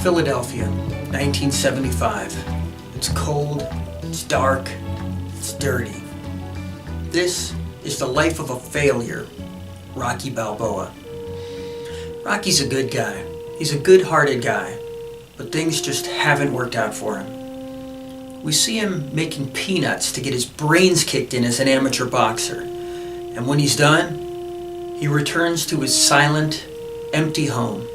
Philadelphia, 1975. It's cold, it's dark, it's dirty. This is the life of a failure, Rocky Balboa. Rocky's a good guy. He's a good-hearted guy, but things just haven't worked out for him. We see him making peanuts to get his brains kicked in as an amateur boxer. And when he's done, he returns to his silent, empty home.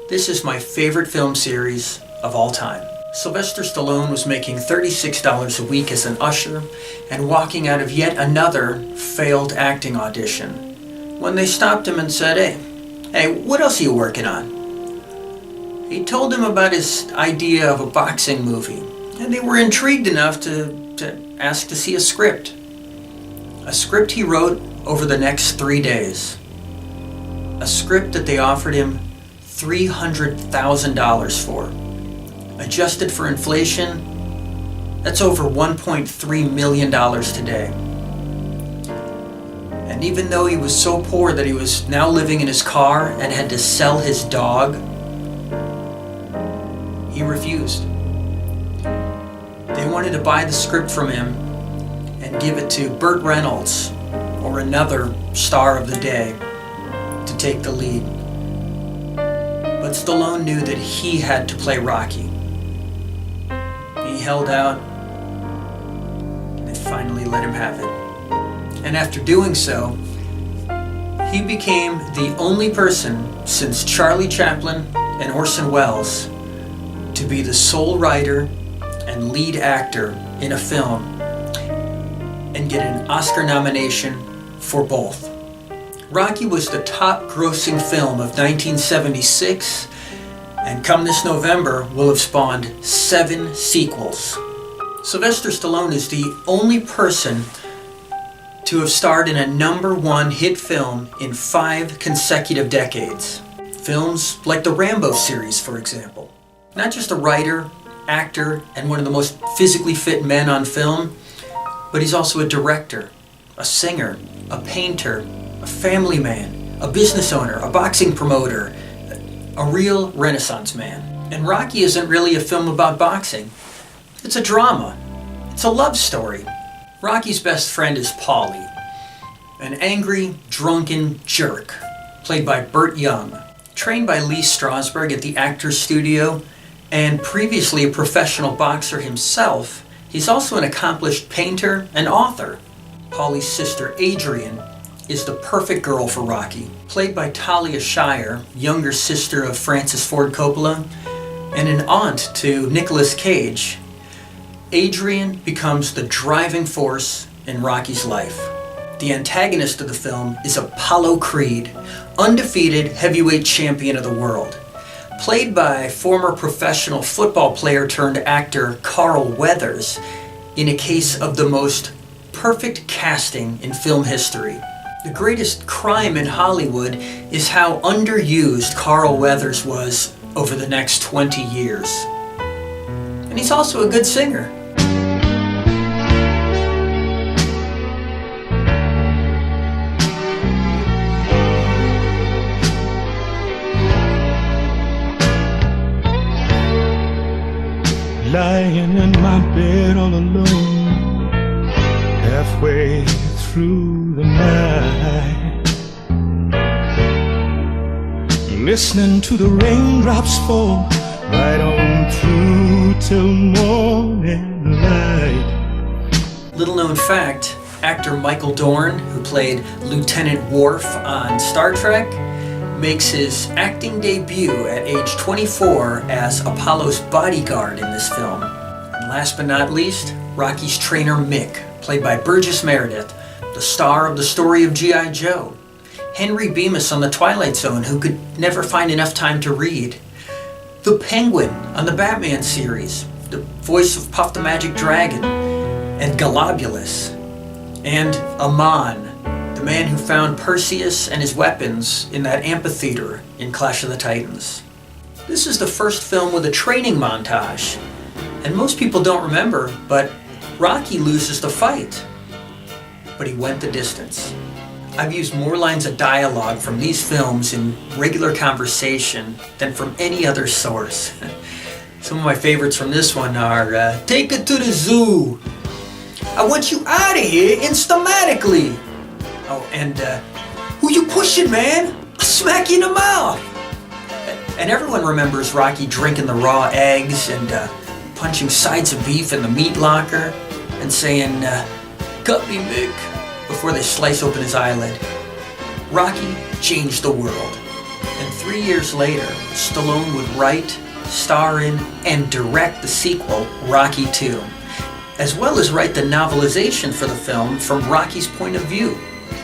This is my favorite film series of all time. Sylvester Stallone was making $36 a week as an usher and walking out of yet another failed acting audition when they stopped him and said, Hey, what else are you working on? He told them about his idea of a boxing movie, and they were intrigued enough to ask to see a script. A script he wrote over the next 3 days. A script that they offered him $300,000 for. Adjusted for inflation, that's over $1.3 million today. And even though he was so poor that he was now living in his car and had to sell his dog, he refused. They wanted to buy the script from him and give it to Burt Reynolds or another star of the day to take the lead. But Stallone knew that he had to play Rocky. He held out, and they finally let him have it. And after doing so, he became the only person since Charlie Chaplin and Orson Welles to be the sole writer and lead actor in a film and get an Oscar nomination for both. Rocky was the top grossing film of 1976, and come this November will have spawned 7 sequels. Sylvester Stallone is the only person to have starred in a #1 hit film in 5 consecutive decades. Films like the Rambo series, for example. Not just a writer, actor, and one of the most physically fit men on film, but he's also a director, a singer, a painter, a family man, a business owner, a boxing promoter, a real Renaissance man. And Rocky isn't really a film about boxing. It's a drama. It's a love story. Rocky's best friend is Paulie, an angry, drunken jerk, played by Burt Young. Trained by Lee Strasberg at the Actors Studio, and previously a professional boxer himself, he's also an accomplished painter and author. Paulie's sister, Adrian, is the perfect girl for Rocky. Played by Talia Shire, younger sister of Francis Ford Coppola, and an aunt to Nicolas Cage, Adrian becomes the driving force in Rocky's life. The antagonist of the film is Apollo Creed, undefeated heavyweight champion of the world. Played by former professional football player turned actor Carl Weathers in a case of the most perfect casting in film history. The greatest crime in Hollywood is how underused Carl Weathers was over the next 20 years. And he's also a good singer. Lying in my bed all alone, halfway through the night, listening to the raindrops fall right on through till morning light. Little known fact, actor Michael Dorn, who played Lieutenant Worf on Star Trek, makes his acting debut at age 24 as Apollo's bodyguard in this film. And last but not least, Rocky's trainer Mick, played by Burgess Meredith, the star of the story of G.I. Joe. Henry Bemis on The Twilight Zone, who could never find enough time to read. The Penguin on the Batman series, the voice of Puff the Magic Dragon, and Galobulus. And Amon, the man who found Perseus and his weapons in that amphitheater in Clash of the Titans. This is the first film with a training montage, and most people don't remember, but Rocky loses the fight, but he went the distance. I've used more lines of dialogue from these films in regular conversation than from any other source. Some of my favorites from this one are, take it to the zoo. I want you out of here instamatically. Oh, and, who you pushing, man? I'll smack you in the mouth. And everyone remembers Rocky drinking the raw eggs and punching sides of beef in the meat locker and saying, cut me, Mick, before they slice open his eyelid. Rocky changed the world. And 3 years later, Stallone would write, star in, and direct the sequel, Rocky II, as well as write the novelization for the film from Rocky's point of view.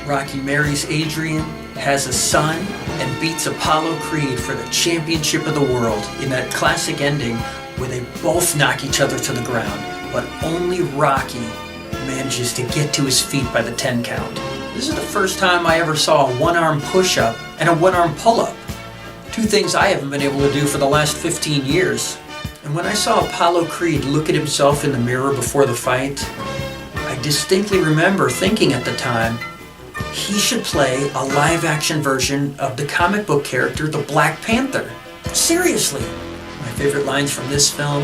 Rocky marries Adrian, has a son, and beats Apollo Creed for the championship of the world in that classic ending where they both knock each other to the ground, but only Rocky manages to get to his feet by the 10 count. This is the first time I ever saw a one-arm push-up and a one-arm pull-up. Two things I haven't been able to do for the last 15 years. And when I saw Apollo Creed look at himself in the mirror before the fight, I distinctly remember thinking at the time, he should play a live-action version of the comic book character, the Black Panther. Seriously. My favorite lines from this film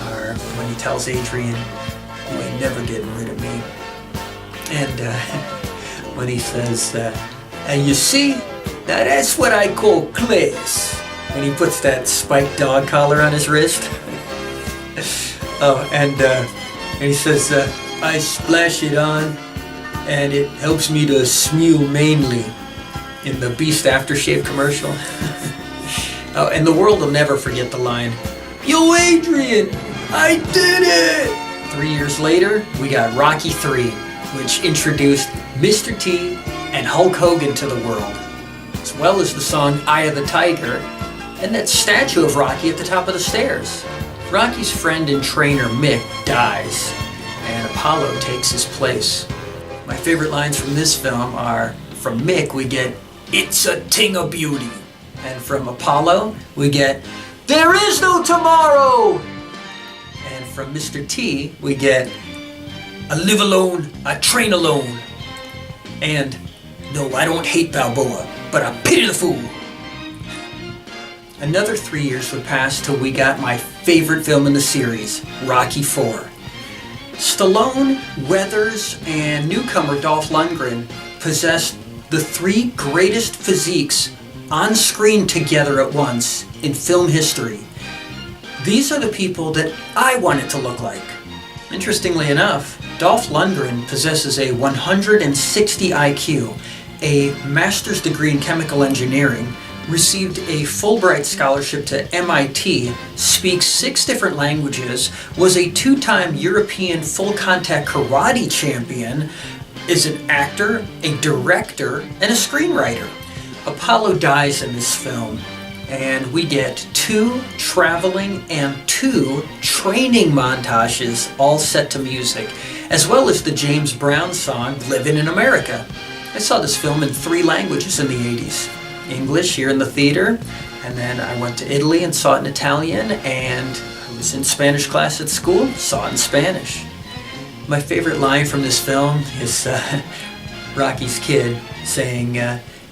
are when he tells Adrian, you ain't never getting rid of me. And when he says, and you see, now that's what I call class. And he puts that spiked dog collar on his wrist. And he says, I splash it on, and it helps me to smell mainly in the Beast Aftershave commercial. Oh, and the world will never forget the line, yo Adrian, I did it! 3 years later, we got Rocky III, which introduced Mr. T and Hulk Hogan to the world, as well as the song Eye of the Tiger, and that statue of Rocky at the top of the stairs. Rocky's friend and trainer Mick dies, and Apollo takes his place. My favorite lines from this film are, from Mick we get, it's a ting of beauty. And from Apollo we get, there is no tomorrow! And from Mr. T we get, I live alone, I train alone. And, no, I don't hate Balboa, but I pity the fool. Another 3 years would pass till we got my favorite film in the series, Rocky IV. Stallone, Weathers, and newcomer Dolph Lundgren possessed the three greatest physiques on screen together at once in film history. These are the people that I wanted to look like. Interestingly enough, Dolph Lundgren possesses a 160 IQ, a master's degree in chemical engineering, received a Fulbright scholarship to MIT, speaks 6 different languages, was a 2-time European full-contact karate champion, is an actor, a director, and a screenwriter. Apollo dies in this film, and we get 2 traveling and 2 training montages all set to music, as well as the James Brown song Livin' in America. I saw this film in 3 languages in the 80s. English here in the theater, and then I went to Italy and saw it in Italian, and I was in Spanish class at school, saw it in Spanish. My favorite line from this film is Rocky's kid saying,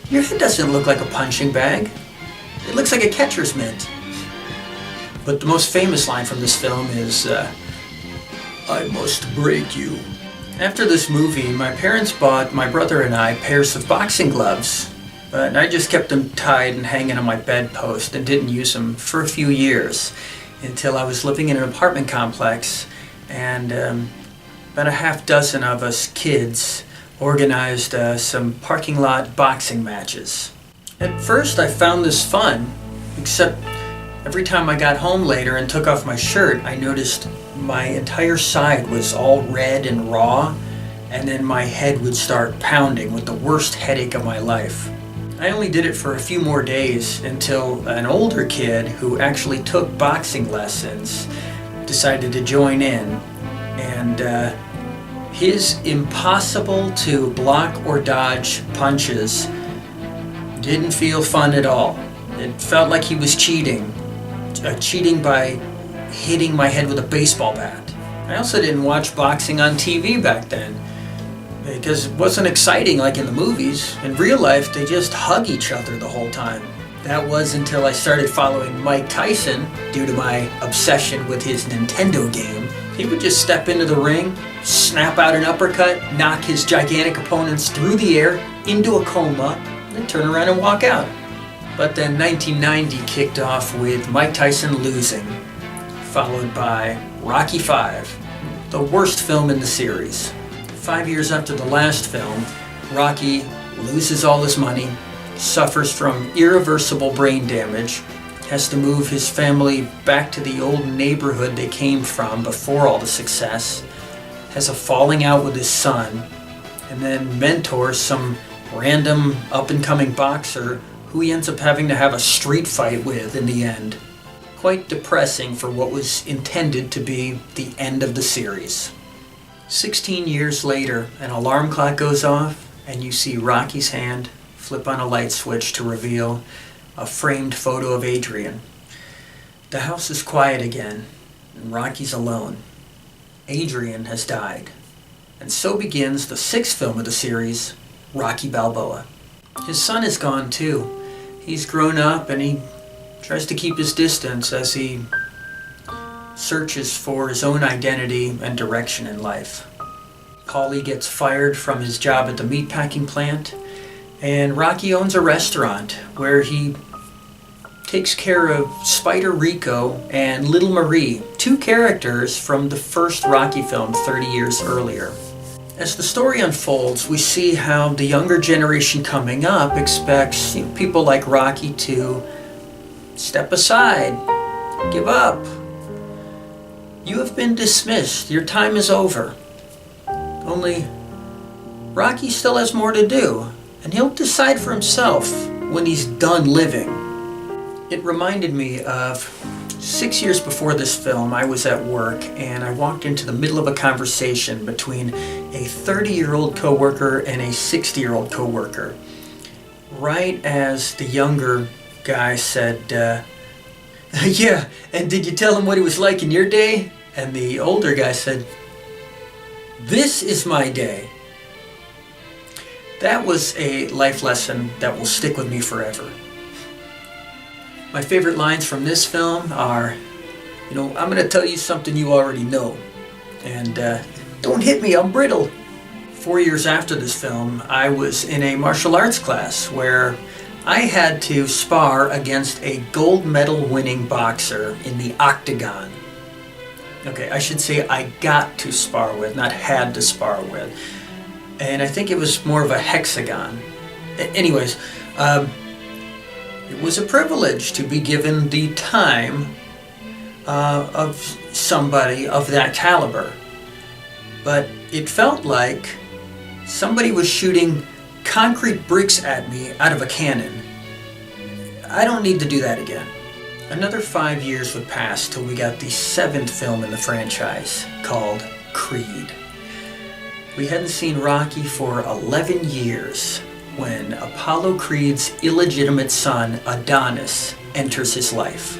your head doesn't look like a punching bag. It looks like a catcher's mitt. But the most famous line from this film is, I must break you. After this movie, my parents bought my brother and I pairs of boxing gloves, but I just kept them tied and hanging on my bedpost and didn't use them for a few years until I was living in an apartment complex, and about a half dozen of us kids organized some parking lot boxing matches. At first I found this fun, except every time I got home later and took off my shirt, I noticed my entire side was all red and raw, and then my head would start pounding with the worst headache of my life. I only did it for a few more days until an older kid who actually took boxing lessons decided to join in, and his impossible to block or dodge punches didn't feel fun at all. It felt like he was cheating by hitting my head with a baseball bat. I also didn't watch boxing on TV back then. because it wasn't exciting like in the movies. In real life, they just hug each other the whole time. That was until I started following Mike Tyson due to my obsession with his Nintendo game. He would just step into the ring, snap out an uppercut, knock his gigantic opponents through the air into a coma, and turn around and walk out. But then 1990 kicked off with Mike Tyson losing, followed by Rocky V, the worst film in the series. 5 years after the last film, Rocky loses all his money, suffers from irreversible brain damage, has to move his family back to the old neighborhood they came from before all the success, has a falling out with his son, and then mentors some random up-and-coming boxer who he ends up having to have a street fight with in the end. Quite depressing for what was intended to be the end of the series. 16 years later, an alarm clock goes off, and you see Rocky's hand flip on a light switch to reveal a framed photo of Adrian. The house is quiet again, and Rocky's alone. Adrian has died. And so begins the sixth film of the series, Rocky Balboa. His son is gone too. He's grown up and he tries to keep his distance as he searches for his own identity and direction in life. Paulie gets fired from his job at the meatpacking plant, and Rocky owns a restaurant where he takes care of Spider Rico and Little Marie, two characters from the first Rocky film 30 years earlier. As the story unfolds, we see how the younger generation coming up expects people like Rocky to step aside, give up. You have been dismissed, your time is over. Only Rocky still has more to do, and he'll decide for himself when he's done living. It reminded me of 6 years before this film. I was at work and I walked into the middle of a conversation between a 30-year-old coworker and a 60-year-old coworker. Right as the younger guy said, yeah, and did you tell him what it was like in your day? And the older guy said, this is my day. That was a life lesson that will stick with me forever. My favorite lines from this film are, I'm going to tell you something you already know. And don't hit me, I'm brittle. 4 years after this film, I was in a martial arts class where I had to spar against a gold medal winning boxer in the octagon. Okay, I should say I got to spar with, not had to spar with. And I think it was more of a hexagon. Anyways, it was a privilege to be given the time of somebody of that caliber. But it felt like somebody was shooting concrete bricks at me out of a cannon. I don't need to do that again. Another 5 years would pass till we got the seventh film in the franchise, called Creed. We hadn't seen Rocky for 11 years when Apollo Creed's illegitimate son, Adonis, enters his life.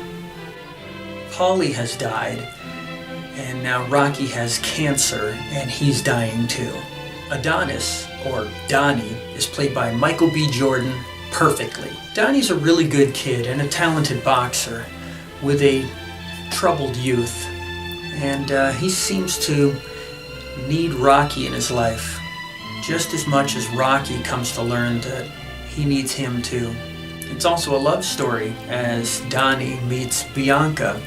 Paulie has died, and now Rocky has cancer, and he's dying too. Adonis, or Donnie, is played by Michael B. Jordan perfectly. Donnie's a really good kid and a talented boxer with a troubled youth, and he seems to need Rocky in his life just as much as Rocky comes to learn that he needs him too. It's also a love story as Donnie meets Bianca,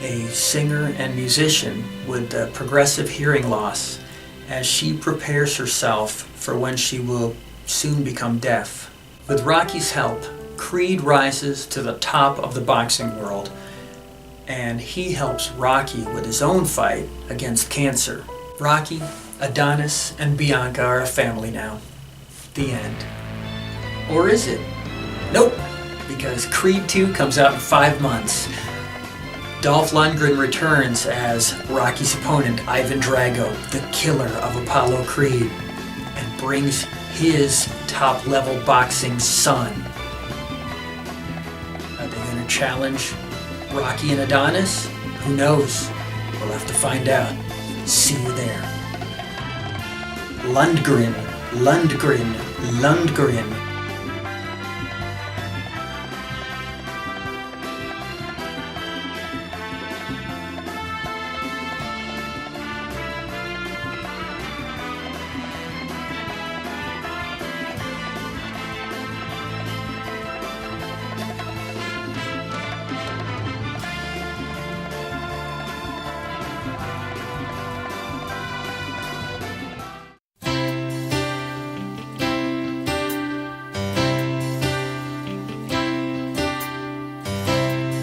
a singer and musician with progressive hearing loss, as she prepares herself for when she will soon become deaf. With Rocky's help, Creed rises to the top of the boxing world, and he helps Rocky with his own fight against cancer. Rocky, Adonis, and Bianca are a family now. The end. Or is it? Nope, because Creed 2 comes out in 5 months. Dolph Lundgren returns as Rocky's opponent, Ivan Drago, the killer of Apollo Creed, and brings his top-level boxing son. Are they going to challenge Rocky and Adonis? Who knows? We'll have to find out. See you there. Lundgren, Lundgren, Lundgren.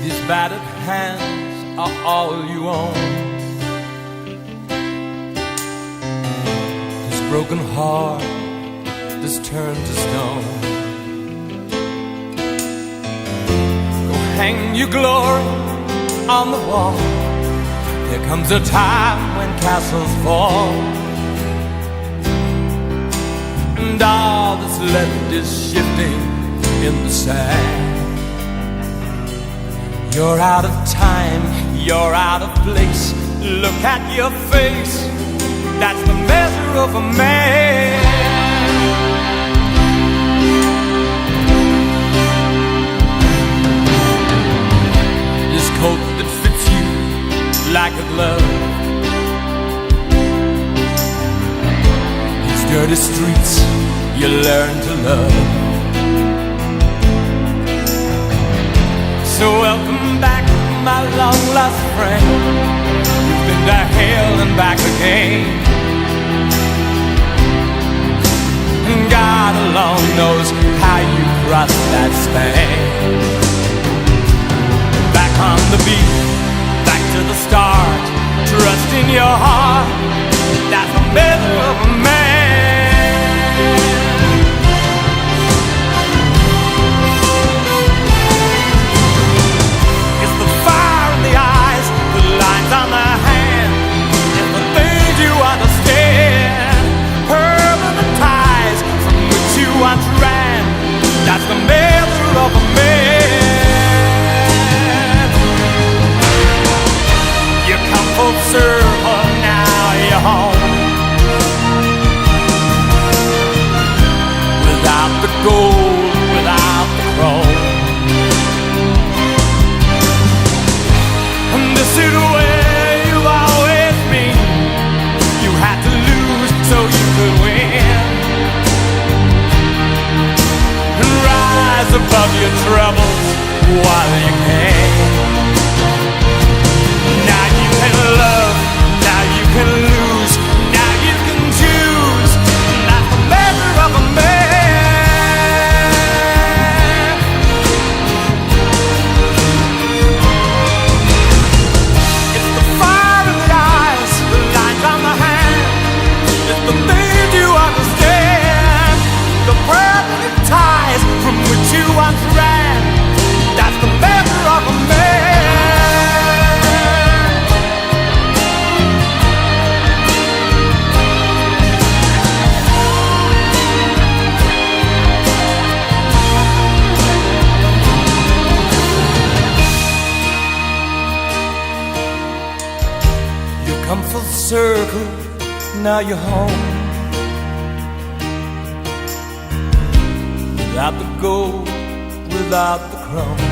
These battered hands are all you own. This broken heart is turned to stone. Go hang your glory on the wall. There comes a time when castles fall, and all that's left is shifting in the sand. You're out of time, you're out of place. Look at your face, that's the measure of a man. This coat that fits you like a glove, these dirty streets you learn to love. So welcome back, my long-lost friend. You've been to hell and back again, and God alone knows how you crossed that span. Back on the beat, back to the start. Trust in your heart, that's the measure of a man. On the hand, it's the things you understand. Permanent ties from which you once ran, that's the measure of a man. You come full circle, now you're home. Without the gold, without the chrome. And this is where so you could win and rise above your troubles while you can. Now you can love, now you can lose, now you can choose. That's the measure of a man. It's the fire in the eyes, the lines on the hand. It's the things you understand, the permanent ties from which you once ran. That's the measure of a man. You come full circle, now you're home. Without the gold, without the chrome.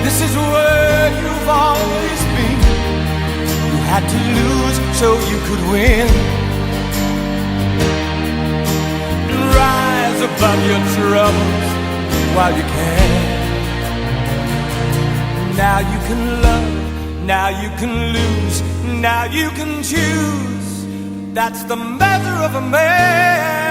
This is where you've always been. You had to lose so you could win. And rise above your troubles while you can. Now you can love, now you can lose, now you can choose. That's the measure of a man.